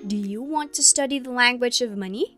Do you want to study the language of money?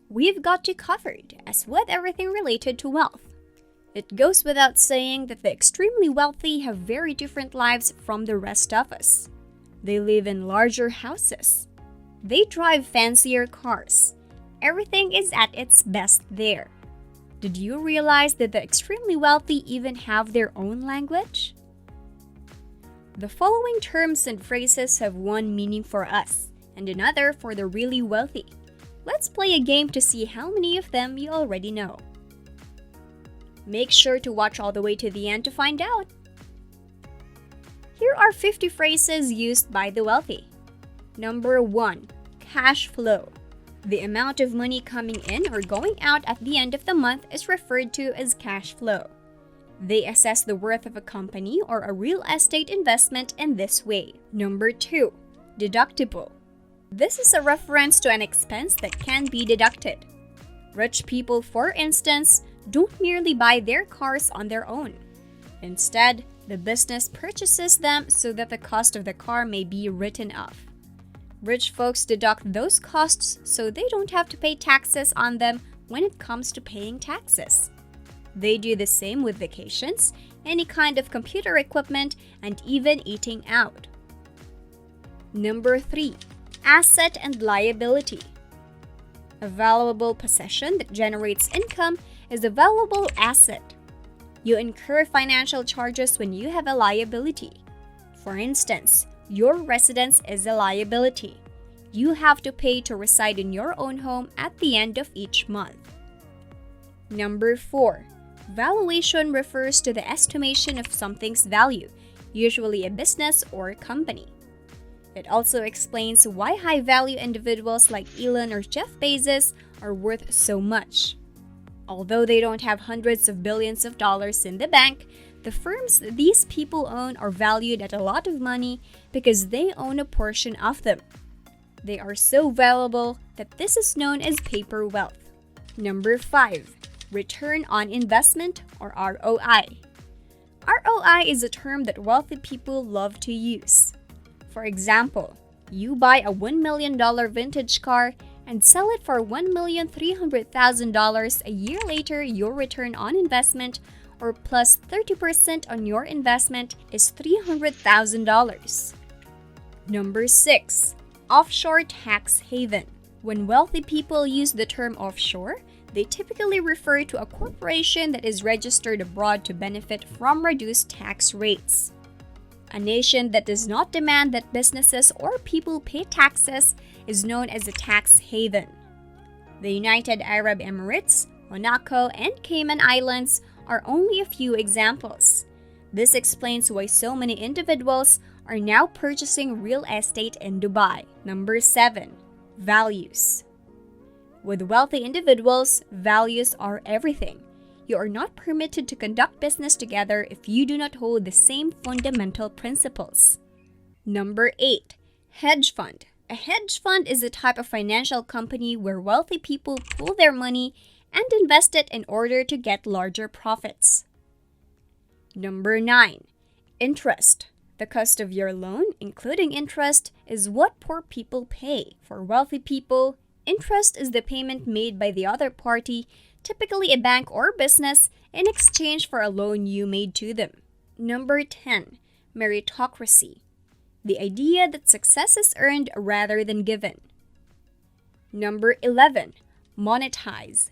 We've got you covered, as with everything related to wealth. It goes without saying that the extremely wealthy have very different lives from the rest of us. They live in larger houses. They drive fancier cars. Everything is at its best there. Did you realize that the extremely wealthy even have their own language? The following terms and phrases have one meaning for us, and another for the really wealthy. Let's play a game to see how many of them you already know. Make sure to watch all the way to the end to find out. Here are 50 phrases used by the wealthy. Number 1. Cash flow. The amount of money coming in or going out at the end of the month is referred to as cash flow. They assess the worth of a company or a real estate investment in this way. Number 2. Deductible. This is a reference to an expense that can be deducted. Rich people, for instance, don't merely buy their cars on their own. Instead, the business purchases them so that the cost of the car may be written off. Rich folks deduct those costs so they don't have to pay taxes on them when it comes to paying taxes. They do the same with vacations, any kind of computer equipment, and even eating out. Number 3. Asset and liability. A valuable possession that generates income is a valuable asset. You incur financial charges when you have a liability. For instance, your residence is a liability. You have to pay to reside in your own home at the end of each month. Number 4. Valuation refers to the estimation of something's value, usually a business or a company. It also explains why high-value individuals like Elon or Jeff Bezos are worth so much. Although they don't have hundreds of billions of dollars in the bank, the firms these people own are valued at a lot of money because they own a portion of them. They are so valuable that this is known as paper wealth. Number 5. Return on investment, or ROI. ROI is a term that wealthy people love to use. For example, you buy a $1 million vintage car and sell it for $1,300,000 a year later. Your return on investment, or plus 30% on your investment, is $300,000. Number 6. Offshore Tax Haven. When wealthy people use the term offshore, they typically refer to a corporation that is registered abroad to benefit from reduced tax rates. A nation that does not demand that businesses or people pay taxes is known as a tax haven. The United Arab Emirates, Monaco, and Cayman Islands are only a few examples. This explains why so many individuals are now purchasing real estate in Dubai. Number 7. Values. With wealthy individuals, values are everything. You are not permitted to conduct business together if you do not hold the same fundamental principles. Number 8. Hedge fund. A hedge fund is a type of financial company where wealthy people pool their money and invest it in order to get larger profits. Number 9. Interest. The cost of your loan, including interest, is what poor people pay. For wealthy people, interest is the payment made by the other party, typically a bank or business, in exchange for a loan you made to them. Number 10. Meritocracy. The idea that success is earned rather than given. Number 11. Monetize.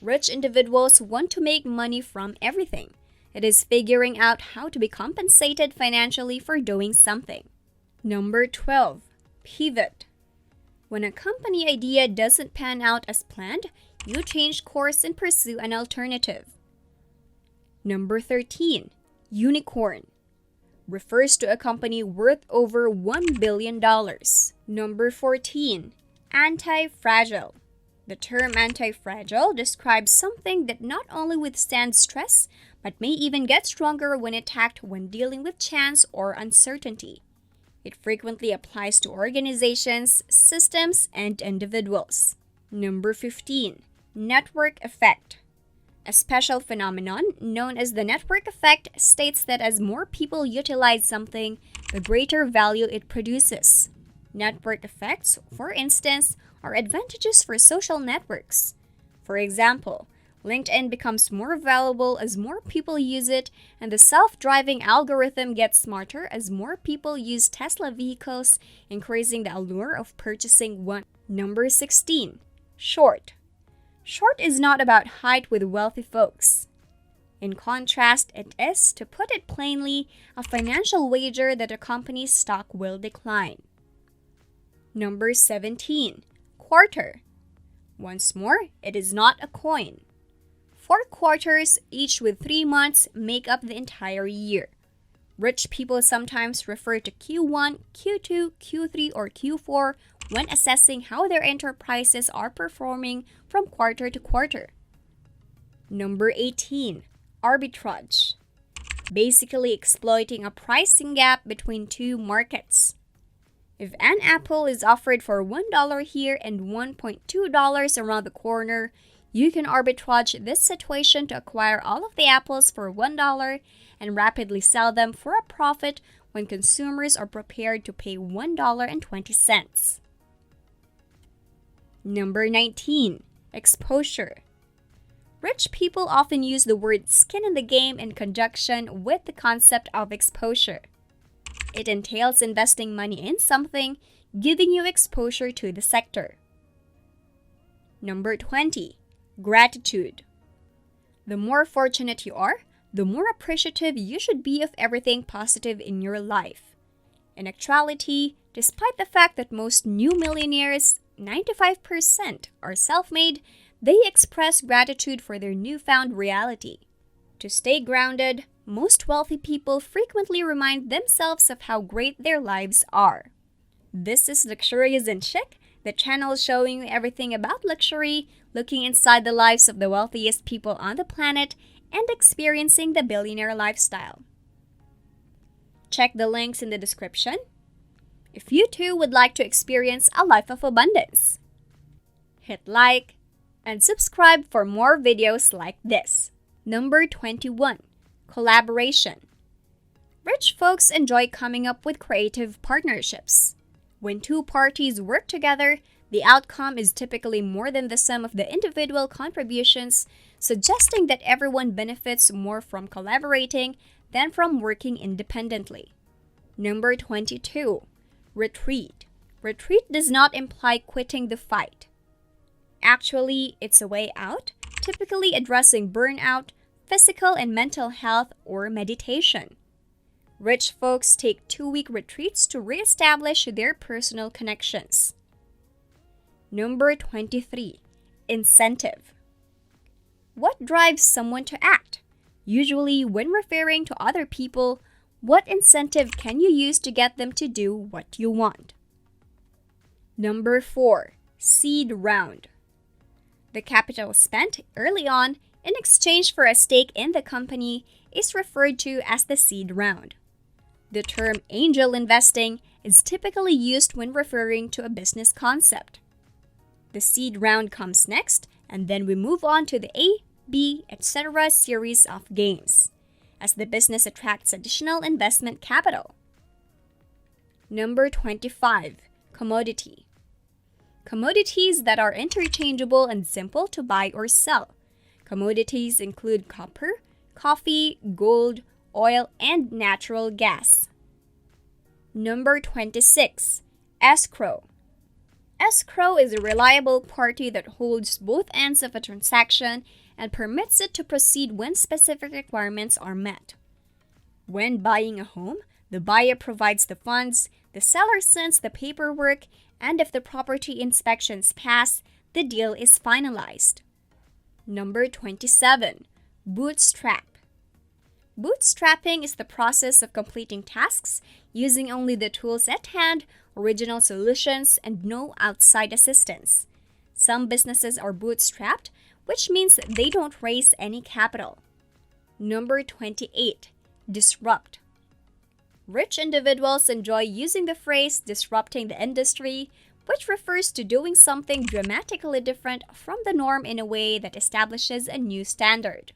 Rich individuals want to make money from everything. It is figuring out how to be compensated financially for doing something. Number 12. Pivot. When a company idea doesn't pan out as planned, you change course and pursue an alternative. Number 13. Unicorn. Refers to a company worth over $1 billion. Number 14. Anti-fragile. The term anti-fragile describes something that not only withstands stress, but may even get stronger when attacked when dealing with chance or uncertainty. It frequently applies to organizations, systems, and individuals. Number 15. Network effect. A special phenomenon known as the network effect states that as more people utilize something, the greater value it produces. Network effects, for instance, are advantages for social networks. For example, LinkedIn becomes more valuable as more people use it, and the self-driving algorithm gets smarter as more people use Tesla vehicles, increasing the allure of purchasing one. Number 16. Short. Short is not about height with wealthy folks. In contrast, it is, to put it plainly, a financial wager that a company's stock will decline. Number 17. Quarter. Once more, it is not a coin. 4 quarters, each with 3 months, make up the entire year. Rich people sometimes refer to Q1, Q2, Q3, or Q4 when assessing how their enterprises are performing from quarter to quarter. Number 18. Arbitrage. Basically exploiting a pricing gap between two markets. If an apple is offered for $1 here and $1.2 around the corner, you can arbitrage this situation to acquire all of the apples for $1 and rapidly sell them for a profit when consumers are prepared to pay $1.20. Number 19. Exposure. Rich people often use the word skin in the game in conjunction with the concept of exposure. It entails investing money in something, giving you exposure to the sector. Number 20. Gratitude. The more fortunate you are, the more appreciative you should be of everything positive in your life. In actuality, despite the fact that most new millionaires, 95%, are self-made, they express gratitude for their newfound reality. To stay grounded, most wealthy people frequently remind themselves of how great their lives are. This is Luxurious and Chic, the channel showing you everything about luxury, looking inside the lives of the wealthiest people on the planet, and experiencing the billionaire lifestyle. Check the links in the description if you too would like to experience a life of abundance. Hit like and subscribe for more videos like this. Number 21. Collaboration. Rich folks enjoy coming up with creative partnerships. When two parties work together, the outcome is typically more than the sum of the individual contributions, suggesting that everyone benefits more from collaborating than from working independently. Number 22. Retreat. Retreat does not imply quitting the fight. Actually, it's a way out, typically addressing burnout, physical and mental health, or meditation. Rich folks take 2-week retreats to reestablish their personal connections. Number 23. Incentive. What drives someone to act? Usually, when referring to other people, what incentive can you use to get them to do what you want? Number 4. Seed round. The capital spent early on in exchange for a stake in the company is referred to as the seed round. The term angel investing is typically used when referring to a business concept. The seed round comes next, and then we move on to the A, B, etc. series of games, as the business attracts additional investment capital. Number 25. Commodity. Commodities that are interchangeable and simple to buy or sell. Commodities include copper, coffee, gold, oil, and natural gas. Number 26. Escrow. Escrow is a reliable party that holds both ends of a transaction and permits it to proceed when specific requirements are met. When buying a home, the buyer provides the funds, the seller sends the paperwork, and if the property inspections pass, the deal is finalized. Number 27. Bootstrap. Bootstrapping is the process of completing tasks using only the tools at hand, original solutions, and no outside assistance. Some businesses are bootstrapped, which means they don't raise any capital. Number 28. Disrupt. Rich individuals enjoy using the phrase disrupting the industry, which refers to doing something dramatically different from the norm in a way that establishes a new standard.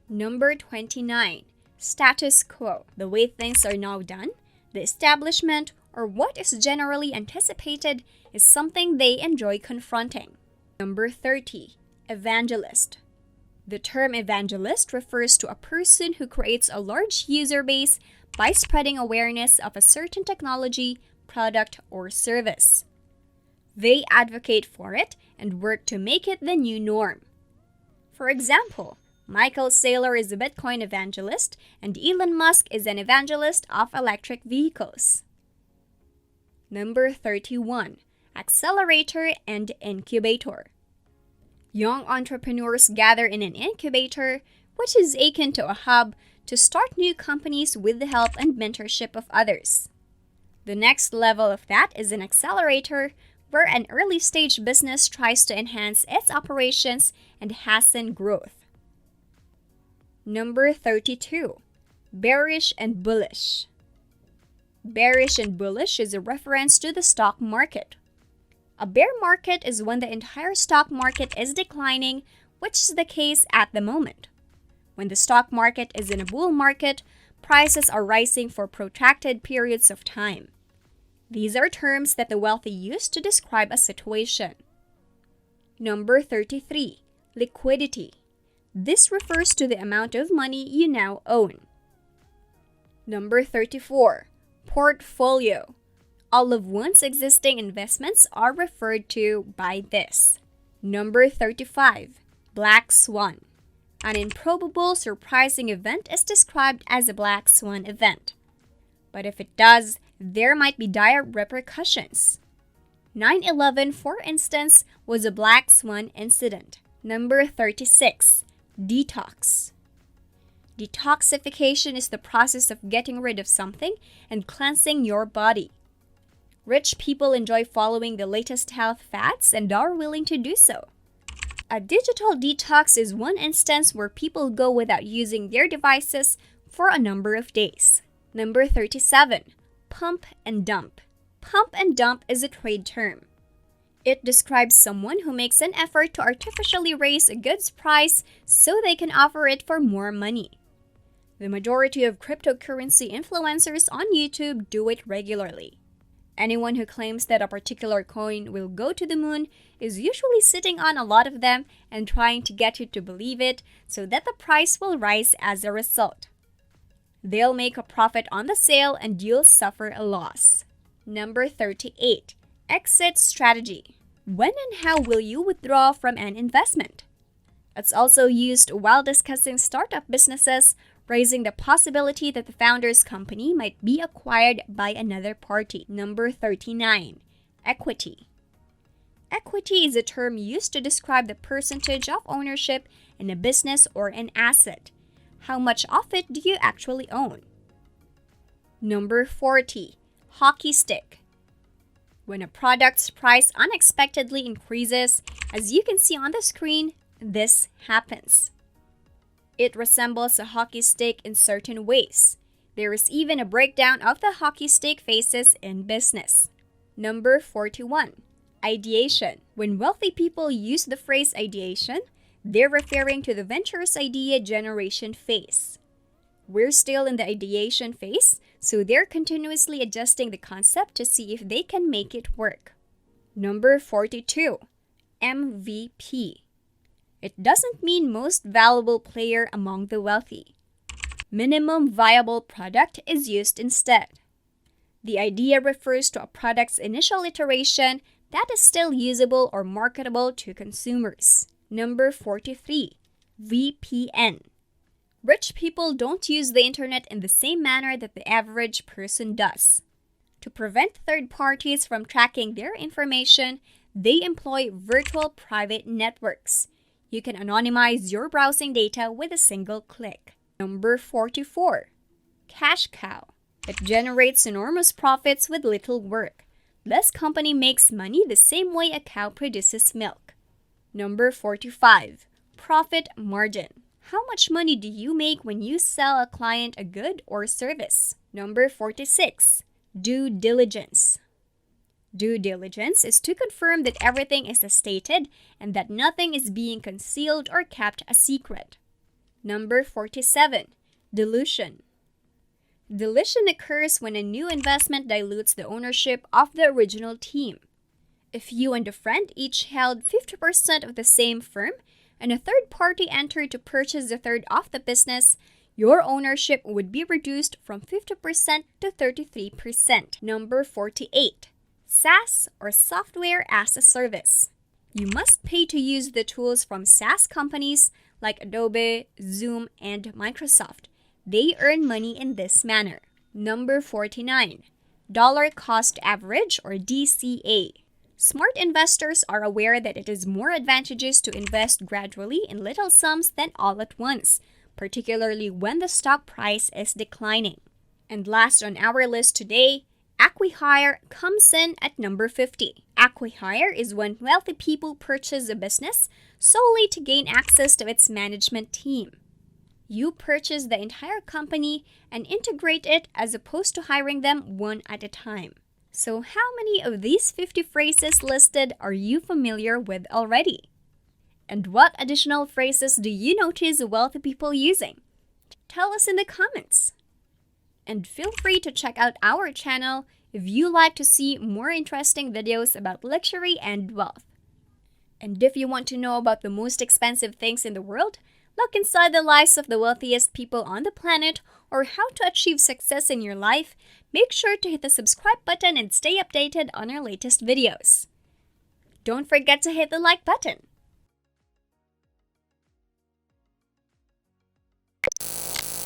Number 29. Status quo. The way things are now done, the establishment or what is generally anticipated is something they enjoy confronting. Number 30. Evangelist. The term evangelist refers to a person who creates a large user base by spreading awareness of a certain technology, product, or service. They advocate for it and work to make it the new norm. For example, Michael Saylor is a Bitcoin evangelist, and Elon Musk is an evangelist of electric vehicles. Number 31. Accelerator and Incubator. Young entrepreneurs gather in an incubator, which is akin to a hub, to start new companies with the help and mentorship of others. The next level of that is an accelerator, where an early-stage business tries to enhance its operations and hasten growth. Number 32. Bearish and Bullish. Bearish and bullish is a reference to the stock market. A bear market is when the entire stock market is declining, which is the case at the moment. When the stock market is in a bull market, prices are rising for protracted periods of time. These are terms that the wealthy use to describe a situation. Number 33. Liquidity. This refers to the amount of money you now own. Number 34. Portfolio. All of one's existing investments are referred to by this. Number 35. Black Swan. An improbable, surprising event is described as a black swan event. But if it does, there might be dire repercussions. 9/11, for instance, was a black swan incident. Number 36. Detox. Detoxification is the process of getting rid of something and cleansing your body. Rich people enjoy following the latest health fads and are willing to do so. A digital detox is one instance where people go without using their devices for a number of days. Number 37. Pump and dump. Pump and dump is a trade term. It describes someone who makes an effort to artificially raise a good's price so they can offer it for more money. The majority of cryptocurrency influencers on YouTube do it regularly. Anyone who claims that a particular coin will go to the moon is usually sitting on a lot of them and trying to get you to believe it so that the price will rise as a result. They'll make a profit on the sale and you'll suffer a loss. Number 38. Exit strategy. When and how will you withdraw from an investment? It's also used while discussing startup businesses, raising the possibility that the founder's company might be acquired by another party. Number 39. Equity. Equity is a term used to describe the percentage of ownership in a business or an asset. How much of it do you actually own? Number 40. Hockey stick. When a product's price unexpectedly increases, as you can see on the screen, this happens. It resembles a hockey stick in certain ways. There is even a breakdown of the hockey stick phases in business. Number 41. Ideation. When wealthy people use the phrase ideation, they're referring to the venture's idea generation phase. We're still in the ideation phase, so they're continuously adjusting the concept to see if they can make it work. Number 42. MVP. It doesn't mean most valuable player among the wealthy. Minimum viable product is used instead. The idea refers to a product's initial iteration that is still usable or marketable to consumers. Number 43. VPN. Rich people don't use the internet in the same manner that the average person does. To prevent third parties from tracking their information, they employ virtual private networks. You can anonymize your browsing data with a single click. Number 44. Cash cow. It generates enormous profits with little work. This company makes money the same way a cow produces milk. Number 45. Profit margin. How much money do you make when you sell a client a good or service? Number 46. Due diligence. Due diligence is to confirm that everything is as stated and that nothing is being concealed or kept a secret. Number 47. Dilution. Dilution occurs when a new investment dilutes the ownership of the original team. If you and a friend each held 50% of the same firm and a third party entered to purchase a third of the business, your ownership would be reduced from 50% to 33%. Number 48. SaaS or Software as a Service. You must pay to use the tools from SaaS companies like Adobe, Zoom, and Microsoft. They earn money in this manner. Number 49. Dollar Cost Average or DCA. Smart investors are aware that it is more advantageous to invest gradually in little sums than all at once, particularly when the stock price is declining. And last on our list today, acqui-hire comes in at number 50. Acqui-hire is when wealthy people purchase a business solely to gain access to its management team. You purchase the entire company and integrate it as opposed to hiring them one at a time. So how many of these 50 phrases listed are you familiar with already? And what additional phrases do you notice wealthy people using? Tell us in the comments. And feel free to check out our channel if you like to see more interesting videos about luxury and wealth. And if you want to know about the most expensive things in the world, look inside the lives of the wealthiest people on the planet, or how to achieve success in your life, make sure to hit the subscribe button and stay updated on our latest videos. Don't forget to hit the like button.